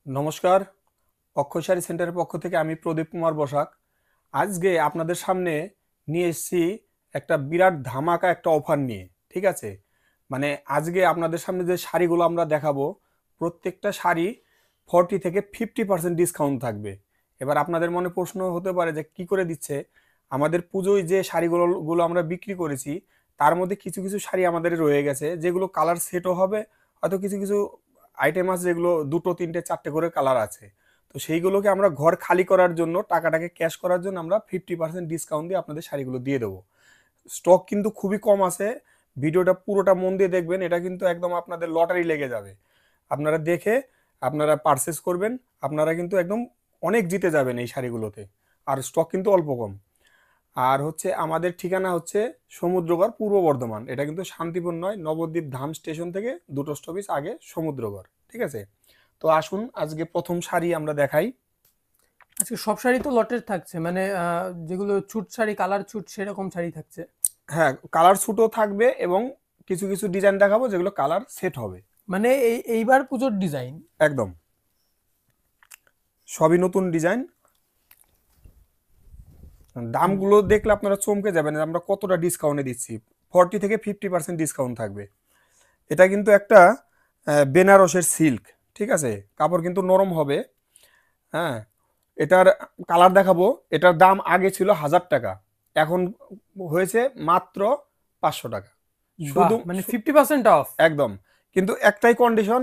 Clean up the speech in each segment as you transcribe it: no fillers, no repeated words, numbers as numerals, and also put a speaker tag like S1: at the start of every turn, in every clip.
S1: নমস্কার, অক্ষয় শাড়ি সেন্টারের পক্ষ থেকে আমি প্রদীপ কুমার বসাক। আজকে আপনাদের সামনে নিয়ে এসেছি একটা বিরাট ধামাকা একটা অফার নিয়ে। ঠিক আছে, মানে আজকে আপনাদের সামনে যে শাড়িগুলো আমরা দেখাবো, প্রত্যেকটা শাড়ি 40 থেকে 50% ডিসকাউন্ট থাকবে। এবার আপনাদের মনে প্রশ্ন হতে পারে যে কি করে দিচ্ছে। আমাদের পুজোয় যে শাড়িগুলো আমরা বিক্রি করেছি, তার মধ্যে কিছু কিছু শাড়ি আমাদের রয়ে গেছে, যেগুলো কালার সেটও হবে। হয়তো কিছু কিছু আইটেম আছে যেগুলো দুটো তিনটে চারটে করে কালার আছে। তো সেইগুলোকে আমরা ঘর খালি করার জন্য, টাকাটাকে ক্যাশ করার জন্য আমরা 50% ডিসকাউন্ট দিয়ে আপনাদের শাড়িগুলো দিয়ে দেবো। স্টক কিন্তু খুবই কম আছে। ভিডিওটা পুরোটা মন দিয়ে দেখবেন, এটা কিন্তু একদম আপনাদের লটারি লেগে যাবে। আপনারা দেখে আপনারা পারচেস করবেন, আপনারা কিন্তু একদম অনেক জিতে যাবেন এই শাড়িগুলোতে। আর স্টক কিন্তু অল্প কম। আর হচ্ছে আমাদের ঠিকানা হচ্ছে সমুদ্রগড়, পূর্ব বর্ধমান। এটা কিন্তু শান্তিপুর নয়, নবদ্বীপ ধাম স্টেশন থেকে দুটো স্টপেজ আগে সমুদ্রগড়। ঠিক আছে, তো আসুন আজকে প্রথম শাড়ি আমরা দেখাই।
S2: আজকে সব শাড়ি তো লটের থাকছে, মানে যেগুলো ছুট শাড়ি, কালার ছুট, সেরকম শাড়ি থাকছে।
S1: হ্যাঁ, কালার স্যুটও থাকবে এবং কিছু কিছু ডিজাইন দেখাবো যেগুলো কালার সেট হবে।
S2: মানে এইবার পুজোর ডিজাইন
S1: একদম সবই নতুন ডিজাইন। দামগুলো দেখলে আপনারা চমকে যাবেন যে আমরা কতটা ডিসকাউন্টে দিচ্ছি। 40 থেকে 50% ডিসকাউন্ট থাকবে। এটা কিন্তু একটা বেনারসের সিল্ক। ঠিক আছে, কাপড় কিন্তু নরম হবে। হ্যাঁ, এটার কালার দেখাবো। এটার দাম আগে ছিল 1000 টাকা, এখন হয়েছে মাত্র 500 টাকা।
S2: বাহ,
S1: শুধু
S2: মানে 50% অফ।
S1: একদম, কিন্তু একটাই কন্ডিশন,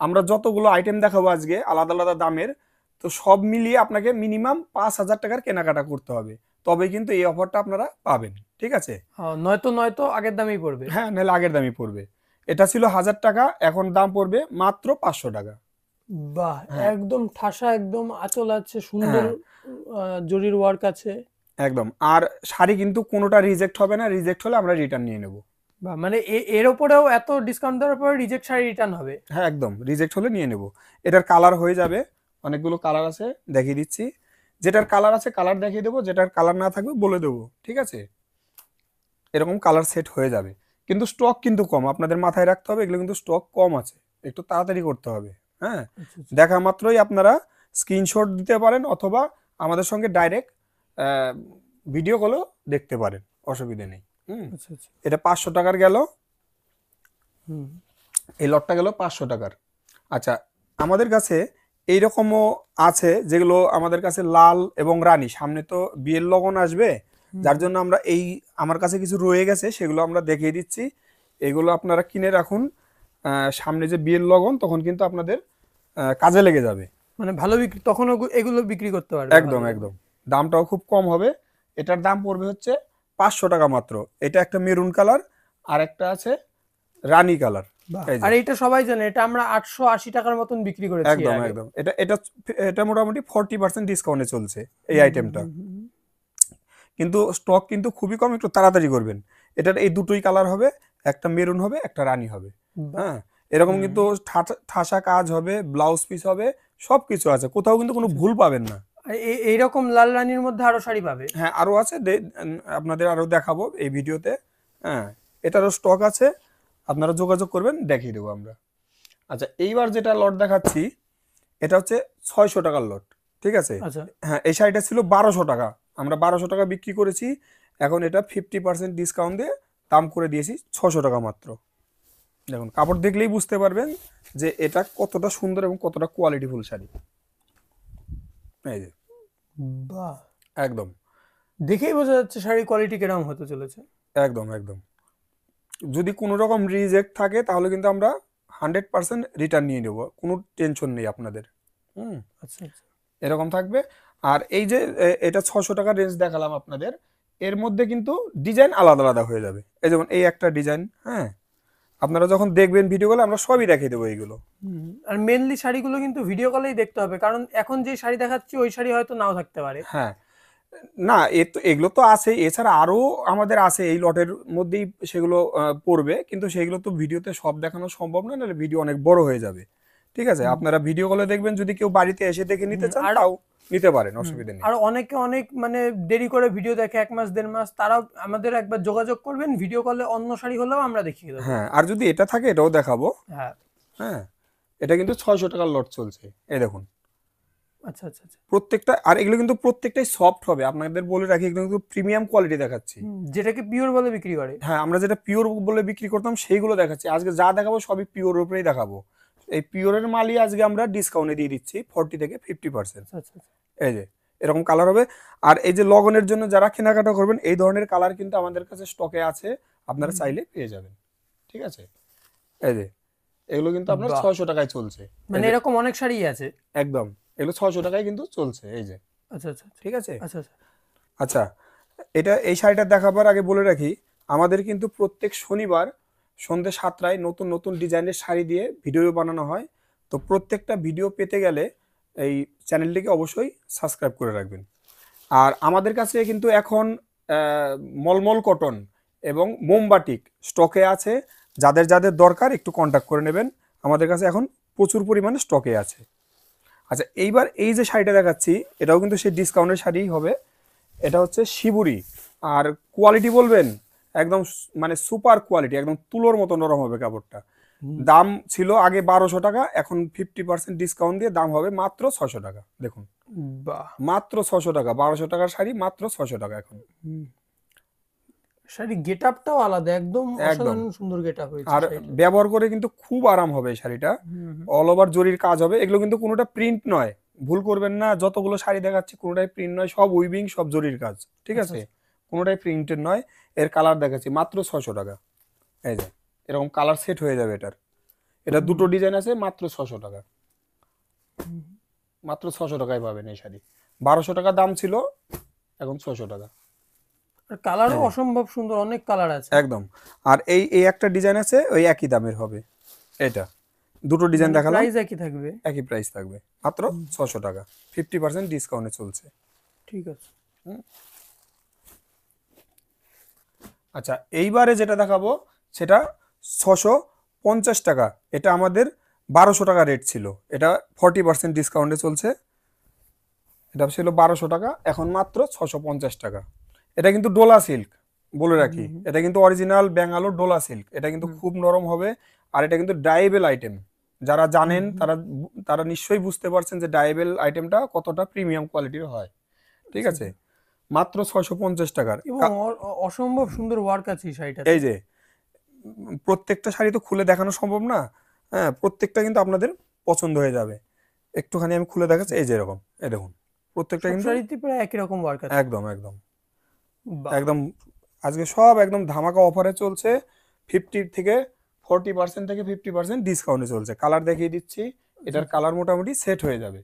S1: আমরা যতগুলো আইটেম দেখাবো আজকে আলাদা আলাদা দামের, তো সব মিলিয়ে আপনাকে মিনিমাম 5000 টাকার কেনাকাটা করতে হবে, তবে কিন্তু এই অফারটা আপনারা পাবেন। ঠিক আছে,
S2: নয়তো আগের দামেই পড়বে।
S1: হ্যাঁ, নাহলে আগের দামই পড়বে। এটা ছিল 1000 টাকা, এখন দাম পড়বে মাত্র 500 টাকা।
S2: বাহ,
S1: হ্যাঁ,
S2: একদম ঠাসা, একদম আঁচল আছে, সুন্দর
S1: হ্যাঁ,
S2: জরির ওয়ার্ক আছে।
S1: একদম। আর শাড়ি কিন্তু কোনোটা রিজেক্ট হবে না, রিজেক্ট হলে আমরা রিটার্ন নিয়ে নেব।
S2: বাহ, মানে এর ওপরেও এত ডিসকাউন্ট দেওয়ার পরে রিজেক্ট শাড়ি রিটার্ন হবে?
S1: হ্যাঁ, একদম, রিজেক্ট হলে নিয়ে নেব। এটার কালার হয়ে যাবে, অনেকগুলো কালার আছে, দেখিয়ে দিচ্ছি। যেটার কালার আছে কালার দেখিয়ে দেবো, যেটার কালার না থাকবে বলে দেবো। ঠিক আছে, এরকম কালার সেট হয়ে যাবে। কিন্তু স্টক কিন্তু কম, আপনাদের মাথায় রাখতে হবে এগুলো কিন্তু স্টক কম আছে, একটু তাড়াতাড়ি করতে হবে। হ্যাঁ,
S2: আচ্ছা আচ্ছা
S1: দেখা মাত্রই আপনারা স্ক্রিনশট দিতে পারেন, অথবা আমাদের সঙ্গে ডাইরেক্ট ভিডিও কলও দেখতে পারেন, অসুবিধা নেই। হুম,
S2: আচ্ছা আচ্ছা।
S1: এটা 500 টাকার গেল।
S2: হুম।
S1: এই লটটা গেল 500 টাকার। আচ্ছা, আমাদের কাছে এইরকমও আছে যেগুলো আমাদের কাছে লাল এবং রানী, সামনে তো বিয়ের লগন আসবে,
S2: হুম
S1: যার
S2: হুম।
S1: জন্য আমরা এই আমার কাছে কিছু রয়ে গেছে সেগুলো আমরা দেখিয়ে দিচ্ছি। এগুলো আপনারা কিনে রাখুন, সামনে যে বিয়ের লগন তখন কিন্তু আপনাদের কাজে লেগে যাবে।
S2: মানে ভালো বিক্রি, তখন এগুলো বিক্রি করতে পারবে
S1: একদম
S2: ভালো দামে।
S1: একদম, দামটাও খুব কম হবে। এটার দাম পড়বে হচ্ছে 500 টাকা মাত্র। এটা একটা মেরুন কালার, আর একটা আছে রানী কালার।
S2: বাহ,
S1: এই যে,
S2: আর এইটা সবাই জানে, এটা আমরা 880 টাকার মতন বিক্রি করেছি এর
S1: একদম
S2: আগে।
S1: একদম, এটা এটা এটা মোটামুটি 40% ডিসকাউন্টে চলছে এই
S2: হুম হুম
S1: আইটেমটা।
S2: হুম হুম হুম।
S1: কিন্তু স্টক কিন্তু খুবই কম, একটু তাড়াতাড়ি করবেন। এটার এই দুটোই কালার হবে, একটা মেরুন হবে একটা রানী হবে।
S2: বাহ।
S1: হ্যাঁ, এরকম
S2: হুম।
S1: কিন্তু ঠাসা কাজ হবে, ব্লাউজ পিস হবে, সব কিছু আছে, কোথাও কিন্তু কোনো
S2: আচ্ছা
S1: ভুল
S2: আচ্ছা।
S1: পাবেন না।
S2: আর এইরকম লাল রানীর মধ্যে আরো শাড়ি পাবে?
S1: হ্যাঁ, আরও আছে, আপনাদের আরও দেখাবো এই ভিডিওতে। হ্যাঁ, এটারও স্টক আছে, আপনারা যোগাযোগ করবেন, দেখিয়ে দেবো আমরা। আচ্ছা, এইবার যেটা লট দেখাচ্ছি, এটা হচ্ছে 600 টাকার লট। ঠিক আছে,
S2: আচ্ছা।
S1: হ্যাঁ, এই শাড়িটা ছিল 1200 টাকা, আমরা 1200 টাকা বিক্রি করেছি। এখন এটা 50% ডিসকাউন্ট দিয়ে দাম করে দিয়েছি 600 টাকা মাত্র। দেখুন, কাপড় দেখলেই বুঝতে পারবেন যে এটা কতটা সুন্দর এবং কতটা কোয়ালিটিফুল শাড়ি। এই যে,
S2: বাহ,
S1: একদম
S2: দেখেই বোঝা যাচ্ছে শাড়ির কোয়ালিটি কিরকম হতে চলেছে।
S1: একদম একদম, যদি কোনো রকম রিজেক্ট থাকে তাহলে কিন্তু আমরা 100% রিটার্ন নিয়ে নেবো, কোনো টেনশন নেই আপনাদের। হুম,
S2: আচ্ছা আচ্ছা।
S1: এরকম থাকবে। আর এই যে এটা 600 টাকার রেঞ্জ দেখালাম আপনাদের, এর মধ্যে কিন্তু ডিজাইন আলাদা আলাদা হয়ে যাবে। এই যেমন এই একটা ডিজাইন, হ্যাঁ, আপনারা যখন দেখবেন ভিডিওগুলো আমরা সবই দেখিয়ে দেবো এইগুলো।
S2: আর মেনলি শাড়িগুলো কিন্তু ভিডিও কলেই দেখতে হবে, কারণ এখন যে শাড়ি দেখাচ্ছি ওই শাড়ি হয়তো নাও থাকতে পারে।
S1: হ্যাঁ, না, তো এগুলো তো আছে, এছাড়া আরো আমাদের আছে এই লটের মধ্যেই, সেগুলো পড়বে, কিন্তু সেগুলো তো ভিডিওতে সব দেখানো সম্ভব না, নাহলে ভিডিও অনেক বড় হয়ে যাবে। ঠিক আছে,
S2: হুম
S1: আপনারা ভিডিও কলে দেখবেন, যদি কেউ বাড়িতে এসে দেখে নিতে
S2: হুম।
S1: চান
S2: আর
S1: তাও নিতে পারেন, অসুবিধা নেই।
S2: আর অনেকে অনেক মানে দেরি করে ভিডিও দেখে, 1 মাস 1.5 মাস, তারাও আমাদের একবার যোগাযোগ করবেন, ভিডিও কলে অন্য শাড়ি হলেও আমরা দেখিয়ে দেবো।
S1: হ্যাঁ, আর যদি এটা থাকে এটাও দেখাবো।
S2: হ্যাঁ।
S1: হ্যাঁ, এটা কিন্তু 600 টাকার লট চলছে। এই দেখুন
S2: আচ্ছা আচ্ছা আচ্ছা।
S1: প্রত্যেকটা, আর এগুলো কিন্তু প্রত্যেকটাই সফট হবে, আপনাদের বলে রাখি এগুলো কিন্তু প্রিমিয়াম কোয়ালিটি দেখাচ্ছি।
S2: যেটাকে পিওর বলে বিক্রি করে।
S1: হ্যাঁ, আমরা যেটা পিওর বলে বিক্রি করতাম সেইগুলো দেখাচ্ছি। আজকে যা দেখাবো সবই পিওর উপরেই দেখাবো। এই পিওরের মালই আজকে আমরা ডিসকাউন্টে দিয়ে দিচ্ছি 40 থেকে 50%।
S2: আচ্ছা আচ্ছা আচ্ছা।
S1: এই যে এরকম কালার হবে। আর এই যে লগনের জন্য যারা কেনাকাটা করবেন এই ধরনের কালার কিন্তু আমাদের কাছে স্টকে আছে, আপনারা চাইলে পেয়ে যাবেন। ঠিক আছে, এই যে এগুলো কিন্তু আপনার
S2: বাহ,
S1: 600 টাকায় চলছে।
S2: মানে এরকম অনেক শাড়ি আছে।
S1: একদম, এগুলো 600 টাকায় কিন্তু চলছে। এই যে
S2: আচ্ছা আচ্ছা আচ্ছা
S1: ঠিক আছে।
S2: আচ্ছা আচ্ছা।
S1: আচ্ছা, এটা এই শাড়িটা দেখাবার আগে বলে রাখি, আমাদের কিন্তু প্রত্যেক শনিবার সন্ধ্যে 7টায় নতুন নতুন ডিজাইনের শাড়ি দিয়ে ভিডিও বানানো হয়। তো প্রত্যেকটা ভিডিও পেতে গেলে এই চ্যানেলটিকে অবশ্যই সাবস্ক্রাইব করে রাখবেন। আর আমাদের কাছে কিন্তু এখন মলমল কটন এবং মোমবাটিক স্টকে আছে, যাদের যাদের দরকার একটু কন্ট্যাক্ট করে নেবেন, আমাদের কাছে এখন প্রচুর পরিমাণে স্টকে আছে। আচ্ছা, এইবার এই যে শাড়িটা দেখাচ্ছি এটাও কিন্তু সেই ডিসকাউন্টের শাড়িই হবে। এটা হচ্ছে শিবুরি, আর কোয়ালিটি বলবেন একদম মানে সুপার কোয়ালিটি, একদম তুলোর মতো নরম হবে কাপড়টা। দাম ছিল আগে 1200 টাকা, এখন 50% ডিসকাউন্ট দিয়ে দাম হবে মাত্র 600 টাকা। দেখুন
S2: বাহ,
S1: মাত্র 600 টাকা, 1200 টাকার শাড়ি মাত্র 600 টাকা এখন।
S2: শাড়ি গেট আপটাও আলাদা, একদম
S1: একদম,
S2: অসাধারণ সুন্দর গেট আপ হয়েছে
S1: আর
S2: শাড়িটা।
S1: ব্যবহার করে কিন্তু খুব আরাম হবে এই শাড়িটা। অল ওভার জরির কাজ হবে, এগুলো কিন্তু কোনোটা প্রিন্ট নয়, ভুল করবেন না। যতগুলো শাড়ি দেখাচ্ছি কোনোটাই প্রিন্ট নয়, সব উইভিং, সব জরির কাজ। ঠিক
S2: আচ্ছা
S1: আছে, কোনোটাই প্রিন্টেড নয়। এর কালার দেখাচ্ছি মাত্র 600 টাকা। এই যে এরকম কালার সেট হয়ে যাবে এটার। এটা দুটো ডিজাইন আছে, মাত্র 600 টাকা। মাত্র 600 টাকায় পাবেন এই শাড়ি। 1200 টাকা দাম ছিল, এখন 600 টাকা।
S2: আর কালারও অসম্ভব সুন্দর, অনেক কালার আছে।
S1: একদম। আর এই এই একটা ডিজাইন আছে, ওই একই দামের হবে। এটা দুটো ডিজাইন দেখালাম,
S2: প্রাইস একই থাকবে।
S1: একই প্রাইস থাকবে, মাত্র 600 টাকা, 50% ডিসকাউন্টে চলছে।
S2: ঠিক আছে।
S1: আচ্ছা, এইবারে যেটা দেখাবো সেটা 650 টাকা। এটা আমাদের 1200 টাকা রেট ছিল, এটা 40% ডিসকাউন্টে চলছে। এটা ছিল 1200 টাকা, এখন মাত্র 650 টাকা। এটা কিন্তু ডোলা সিল্ক, বলে রাখি এটা কিন্তু অরিজিনাল ব্যাঙ্গালোর ডোলা সিল্ক। এটা কিন্তু খুব নরম হবে, আর এটা কিন্তু ডাইবেল আইটেম। যারা জানেন তারা তারা নিশ্চয়ই বুঝতে পারছেন যে ডাইবেল আইটেমটা কতটা প্রিমিয়াম কোয়ালিটির হয়। ঠিক আছে, মাত্র 650 টাকার।
S2: এবং অসম্ভব সুন্দর ওয়ার্ক আছে এই শাড়িটাতে।
S1: এই যে প্রত্যেকটা শাড়ি তো খুলে দেখানো সম্ভব না, হ্যাঁ, প্রত্যেকটা কিন্তু আপনাদের পছন্দ হয়ে যাবে। একটুখানি আমি খুলে দেখাচ্ছি, এই যে এরকম, এই দেখুন প্রত্যেকটা
S2: সব
S1: কিন্তু
S2: শাড়িতে প্রায় একই রকম ওয়ার্ক আছে।
S1: একদম একদম
S2: বাহ,
S1: একদম। আজকে সব একদম ধামাকা অফারে চলছে, 50 থেকে 40% থেকে 50% ডিসকাউন্টে চলছে। কালার দেখিয়ে দিচ্ছি, এটার কালার মোটামুটি সেট হয়ে যাবে।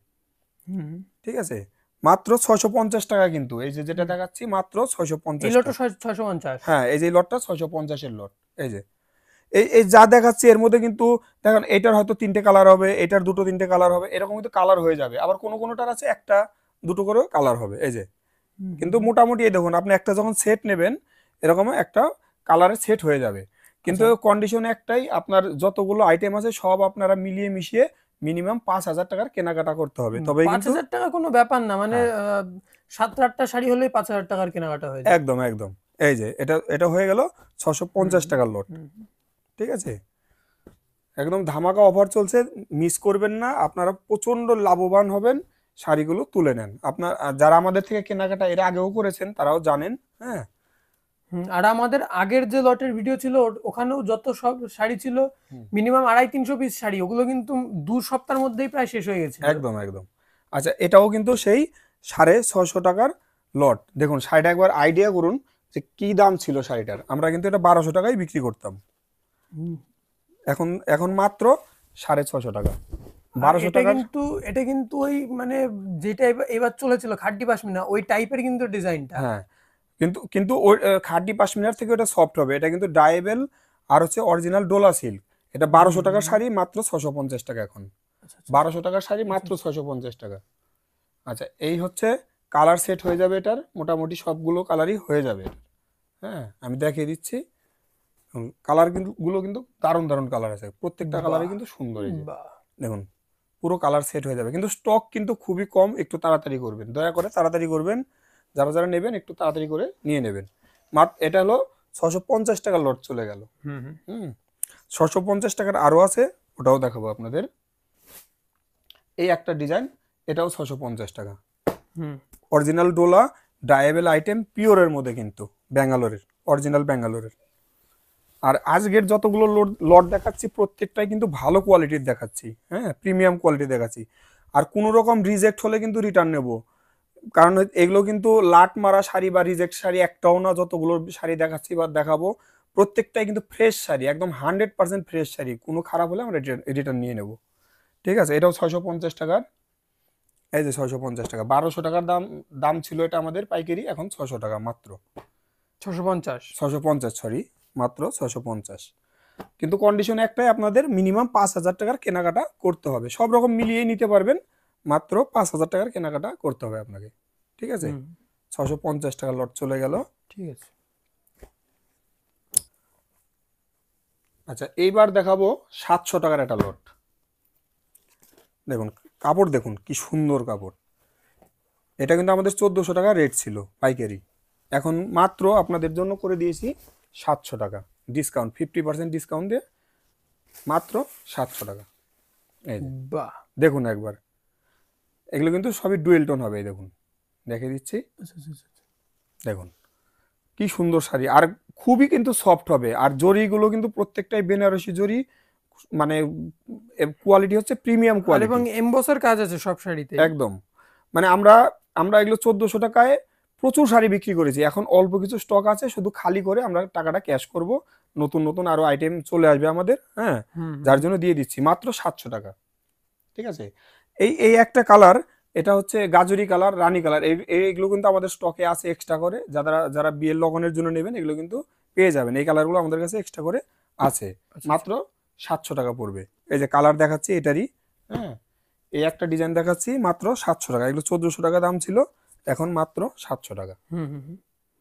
S2: হুম।
S1: ঠিক আছে, মাত্র 650 টাকা কিন্তু। এই যে যেটা দেখাচ্ছি মাত্র
S2: এই
S1: 650
S2: লটও
S1: টাকা।
S2: 650।
S1: হ্যাঁ, এই যে লটটা 650 এর লট। এই যে এই এই যা দেখাচ্ছি এর মধ্যে কিন্তু দেখেন এটার হয়তো 3টে কালার হবে, এটার 2-3টে কালার হবে, এরকম কিন্তু কালার হয়ে যাবে। আবার কোনো কোনোটার আছে 1-2টো করে কালার হবে। এই যে কিন্তু মোটামুটি এই দেখুন, আপনি একটা যখন সেট নেবেন এরকম একটা কালারের সেট হয়ে যাবে। কিন্তু কন্ডিশন একটাই, আপনার যতগুলো আইটেম আছে সব আপনারা মিলিয়ে মিশিয়ে মিনিমাম 5000 টাকার কেনাকাটা করতে হবে, তবেই কিন্তু
S2: 5000 টাকা কোনো ব্যাপার না, মানে
S1: হ্যাঁ।
S2: 7-8টা শাড়ি হলেই 5000 টাকার কেনাকাটা হয়ে যায়।
S1: একদম একদম। এই যে এটা এটা হয়ে গেল 650 টাকার লট। ঠিক আছে, একদম ধামাকা অফার চলছে, মিস করবেন না, আপনারা প্রচন্ড লাভবান হবেন। শাড়িগুলো তুলে নেন। আপনার যারা আমাদের থেকে কেনাকাটা এর আগেও করেছেন তারাও জানেন। হ্যাঁ,
S2: আর আমাদের আগের যে লটের ভিডিও ছিল ওখানেও যত সব শাড়ি ছিল মিনিমাম 250-300 পিস শাড়ি, ওগুলো কিন্তু 2 সপ্তাহের মধ্যেই প্রায় শেষ হয়ে গেছিল।
S1: একদম একদম। আচ্ছা, এটাও কিন্তু সেই 650 টাকার লট। দেখুন শাড়িটা একবার আইডিয়া করুন যে কি দাম ছিল শাড়িটার। আমরা কিন্তু এটা 1200 টাকায় বিক্রি করতাম, এখন এখন মাত্র 650 টাকা। 1200 টাকা।
S2: এটা কিন্তু ওই মানে যেটা এবার চলেছিল খাড্ডি পাশমিনা ওই টাইপের কিন্তু ডিজাইনটা।
S1: হ্যাঁ, কিন্তু কিন্তু ওই খাদি পাশমিনার থেকে ওটা সফট হবে। এটা কিন্তু ডাইবেল আর হচ্ছে অরিজিনাল ডোলা সিল্ক। এটা 1200 টাকার শাড়ি মাত্র 650 টাকা এখন। 1200 টাকার শাড়ি মাত্র 650 টাকা। আচ্ছা, এই হচ্ছে কালার সেট হয়ে যাবে এটার, মোটামুটি সবগুলো কালারই হয়ে যাবে এটার। হ্যাঁ, আমি দেখিয়ে দিচ্ছি। কালার কিন্তু গুলো কিন্তু দারুণ দারুণ কালার আছে, প্রত্যেকটা কালারই কিন্তু সুন্দর। এই যে
S2: বাহ,
S1: দেখুন পুরো কালার সেট হয়ে যাবে, কিন্তু স্টক কিন্তু খুবই কম, একটু তাড়াতাড়ি করবেন, দয়া করে তাড়াতাড়ি করবেন। যারা যারা নেবেন একটু তাড়াতাড়ি করে নিয়ে নেবেন। এটা হলো 650 টাকার লট চলে গেল। হুম, 650 টাকার আরও আছে, ওটাও দেখাবো আপনাদের। এই একটা ডিজাইন, এটাও 650 টাকা।
S2: হুম
S1: অরিজিনাল ডোলা ডায়েবল আইটেম, পিওরের মধ্যে কিন্তু, ব্যাঙ্গালোরের, অরিজিনাল ব্যাঙ্গালোরের। আর আজকের যতগুলো লট দেখাচ্ছি প্রত্যেকটাই কিন্তু ভালো কোয়ালিটির দেখাচ্ছি, হ্যাঁ, প্রিমিয়াম কোয়ালিটি দেখাচ্ছি। আর কোনো রকম রিজেক্ট হলে কিন্তু রিটার্ন নেব, কারণ এগুলো কিন্তু লাট মারা শাড়ি বা রিজেক্ট শাড়ি একটাও না। যতগুলো শাড়ি দেখাচ্ছি বা দেখাবো প্রত্যেকটাই কিন্তু ফ্রেশ শাড়ি, একদম 100% ফ্রেশ শাড়ি। কোনো খারাপ হলে আমরা রিটার্ন নিয়ে নেব, ঠিক আছে। এটাও 650 টাকার, এই যে 650 টাকা। 1200 টাকার দাম দাম ছিল এটা আমাদের পাইকারি, এখন 600 টাকা মাত্র।
S2: 650।
S1: 650, সরি, মাত্র 650। কিন্তু কন্ডিশন একটাই, আপনাদের মিনিমাম 5,000 টাকার কেনাকাটা করতে হবে। সব রকম মিলিয়েই নিতে পারবেন, মাত্র 5,000 টাকার কেনাকাটা করতে হবে আপনাকে, ঠিক আছে। 650 টাকা লট চলে গেল।
S2: ঠিক আছে।
S1: আচ্ছা, এইবার দেখাবো 700 টাকার একটা লট। দেখুন কাপড়, দেখুন কি সুন্দর কাপড়। এটা কিন্তু আমাদের 1400 টাকা রেট ছিল পাইকারি, এখন মাত্র আপনাদের জন্য করে দিয়েছি 700 টাকা ডিসকাউন্ট, 50% ডিসকাউন্ট দিয়ে মাত্র 700 টাকা। এই যে
S2: বাহ।
S1: দেখুন একবার, এগুলো কিন্তু সবই ডুয়েল টোন হবে, এই দেখুন দেখে দিচ্ছি,
S2: আচ্ছা আচ্ছা আচ্ছা।
S1: দেখুন কি সুন্দর শাড়ি, আর খুবই কিন্তু সফট হবে। আর জরিগুলো কিন্তু প্রত্যেকটাই বেনারসি জরি, মানে কোয়ালিটি হচ্ছে প্রিমিয়াম
S2: আর এবং
S1: কোয়ালিটি
S2: এমবসের কাজ আছে সব শাড়িতে।
S1: একদম। মানে আমরা আমরা এগুলো 1400 টাকায় প্রচুর শাড়ি বিক্রি করেছি, এখন অল্প কিছু স্টক আছে, শুধু খালি করে আমরা টাকাটা ক্যাশ করব। নতুন নতুন আরো আইটেম চলে আসবে আমাদের, হ্যাঁ, যার জন্য দিয়ে দিচ্ছি মাত্র 700 টাকা, ঠিক আছে। এই এই একটা কালার, এটা হচ্ছে গাজরি কালার, রানী কালার, এইগুলো কিন্তু আমাদের স্টকে আছে এক্সট্রা করে। যারা যারা বিয়ের লগনের জন্য নেবেন এগুলো কিন্তু পেয়ে যাবেন। এই কালারগুলো আমাদের কাছে এক্সট্রা করে আছে, মাত্র 700 টাকা পড়বে। এই যে কালার দেখাচ্ছি এটারই, হ্যাঁ, এই একটা ডিজাইন দেখাচ্ছি মাত্র 700 টাকা। এগুলো 1400 টাকা দাম ছিল, এখন মাত্র 700 টাকা,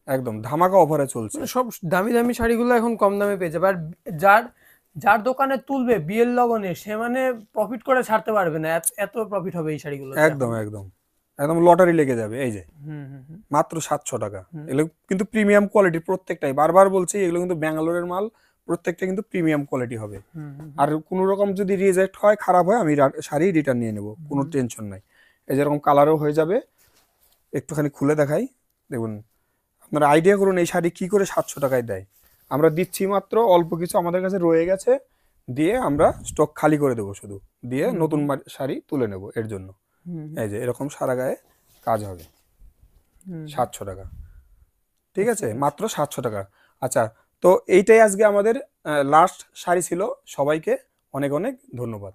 S1: একদম ধামাকা অফারে চলছে।
S2: মানে সব দামি দামি শাড়িগুলো এখন কম দামে পেয়ে যাবে। আর যার যার দোকানে তুলবে বিয়ের লগনে, সে মানে প্রফিট করে ছাড়তে পারবে না, এত প্রফিট হবে এই শাড়িগুলো।
S1: একদম একদম একদম লটারি লেগে যাবে। এই যে মাত্র 700 টাকা। এগুলো কিন্তু প্রিমিয়াম কোয়ালিটি প্রত্যেকটাই, বারবার বলছি এগুলো কিন্তু ব্যাঙ্গালোরের মাল, প্রত্যেকটা কিন্তু প্রিমিয়াম কোয়ালিটি হবে। আর কোনো রকম যদি রিজেক্ট হয়, খারাপ হয়, আমি শাড়ি রিটার্ন নিয়ে নেব, কোনো টেনশন নাই। এই যেরকম কালারও হয়ে যাবে, একটুখানি খুলে দেখাই, দেখুন আপনারা আইডিয়া করুন এই শাড়ি কি করে 700 টাকায় দেয়। আমরা দিচ্ছি মাত্র অল্প কিছু আমাদের কাছে রয়ে গেছে, দিয়ে আমরা স্টক খালি করে দেবো, শুধু দিয়ে নতুন শাড়ি তুলে নেব এর জন্য। এই যে এরকম সারা গায়ে কাজ হবে, 700 টাকা, ঠিক আছে, মাত্র 700 টাকা। আচ্ছা, তো এইটাই আজকে আমাদের লাস্ট শাড়ি ছিল। সবাইকে অনেক অনেক ধন্যবাদ।